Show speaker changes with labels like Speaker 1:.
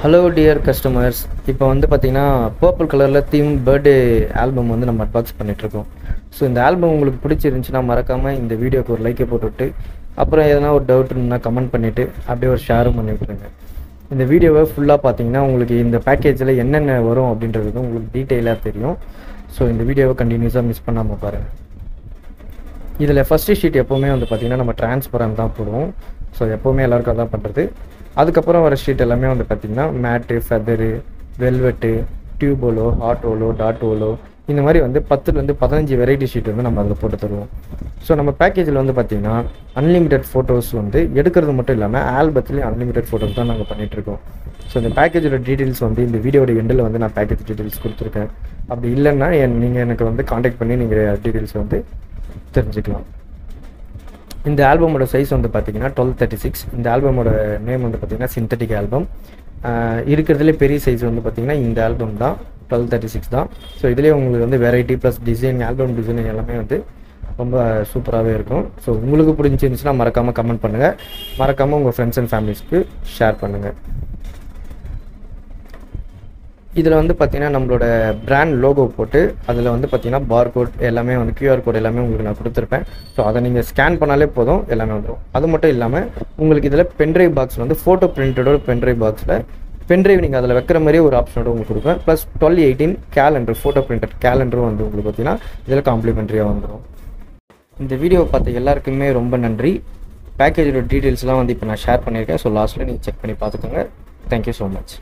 Speaker 1: Hello dear customers, இப்போ வந்து பார்த்திங்கன்னா பர்பிள் கலரில் தீம் பர்த்டே ஆல்பம் வந்து நம்ம அட்பாக்ஸ் பண்ணிகிட்ருக்கோம். ஸோ இந்த ஆல்பம் உங்களுக்கு பிடிச்சிருந்துச்சுன்னா மறக்காமல் இந்த வீடியோக்கு ஒரு லைக்கை போட்டுவிட்டு, அப்புறம் எதனா ஒரு டவுட் இருந்தால் கமெண்ட் பண்ணிவிட்டு அப்படியே ஒரு ஷேரும் பண்ணி விட்டுருங்க. இந்த வீடியோவை ஃபுல்லாக பார்த்தீங்கன்னா உங்களுக்கு இந்த பேக்கேஜில் என்னென்ன வரும் அப்படின்றது உங்களுக்கு டீட்டெயிலாக தெரியும். ஸோ இந்த வீடியோவை கண்டினியூஸாக மிஸ் பண்ணாமல் பாருங்கள். இதில் ஃபஸ்ட்டு ஷீட் எப்போவுமே வந்து பார்த்திங்கன்னா நம்ம டிரான்ஸ்பரண்ட் தான் போடுவோம். ஸோ எப்போவுமே எல்லாருக்கும் அதான் பண்ணுறது. அதுக்கப்புறம் வர ஷீட் எல்லாமே வந்து பார்த்திங்கன்னா மேட்டு, ஃபெதரு, வெல்வெட்டு, டியூபோலோ, ஹாட் ஓலோ, டாட் ஓலோ, இந்த மாதிரி வந்து 10லேருந்து 15 வெரைட்டி ஷீட் வந்து நம்ம அதில் போட்டு தருவோம். ஸோ நம்ம பேக்கேஜில் வந்து பார்த்திங்கன்னா அன்லிமிட்டெட் ஃபோட்டோஸ் வந்து எடுக்கிறது மட்டும் இல்லாமல் ஆல்பத்துலேயும் அன்லிமிட்டெட் ஃபோட்டோஸ் தான் நாங்கள் பண்ணிகிட்ருக்கோம். ஸோ இந்த பேக்கேஜோட டீட்டெயில்ஸ் வந்து இந்த வீடியோட எண்டில் வந்து நான் பேக்கேஜ் டீட்டெயில்ஸ் கொடுத்துருக்கேன். அப்படி இல்லைன்னா நீங்கள் எனக்கு வந்து காண்டாக்ட் பண்ணி நீங்கள் டீட்டெயில்ஸ் வந்து தெரிஞ்சுக்கலாம். இந்த ஆல்பமோட சைஸ் வந்து பார்த்திங்கன்னா 1236. இந்த ஆல்பமோட நேம் வந்து பார்த்திங்கன்னா சிந்தட்டிக் ஆல்பம். இருக்கிறதுலே பெரிய சைஸ் வந்து பார்த்திங்கன்னா இந்த ஆல்பம் தான், 1236 தான். ஸோ இதிலே உங்களுக்கு வந்து variety plus design, album design எல்லாமே வந்து ரொம்ப சூப்பராகவே இருக்கும். ஸோ உங்களுக்கு பிடிச்சிருந்துச்சுன்னா மறக்காமல் கமெண்ட் பண்ணுங்கள். மறக்காமல் உங்கள் ஃப்ரெண்ட்ஸ் அண்ட் ஃபேமிலிஸ்க்கு ஷேர் பண்ணுங்கள். இதில் வந்து பார்த்திங்கன்னா நம்மளோட பிராண்ட் லோகோ போட்டு அதில் வந்து பார்த்திங்கன்னா பார்கோட் எல்லாமே வந்து கியூஆர் கோட் எல்லாமே உங்களுக்கு நான் கொடுத்துருப்பேன். ஸோ அதை நீங்கள் ஸ்கேன் பண்ணாலே போதும், எல்லாமே வந்துடும். அது மட்டும் இல்லாமல் உங்களுக்கு இதில் பென்ட்ரைவ் பாக்ஸ் வந்து ஃபோட்டோ பிரிண்டடோட பென்ட்ரைவ் பாக்ஸில் பென்ட்ரைவ் நீங்கள் அதில் வைக்கிற மாதிரியே ஒரு ஆப்ஷனோட உங்களுக்கு கொடுப்பேன். ப்ளஸ் 1218 கேலண்டர், ஃபோட்டோ பிரிண்டட் கேலண்டரும் வந்து உங்களுக்கு பார்த்திங்கன்னா இதில் காம்ப்ளிமெண்ட்ரியாக வந்துடும். இந்த வீடியோவை பார்த்த எல்லாருக்குமே ரொம்ப நன்றி. பேக்கேஜோட டீட்டெயில்ஸ்லாம் வந்து இப்போ நான் ஷேர் பண்ணியிருக்கேன். ஸோ லாஸ்ட்டில் நீங்கள் செக் பண்ணி பார்த்துக்கோங்க. Thank you so much.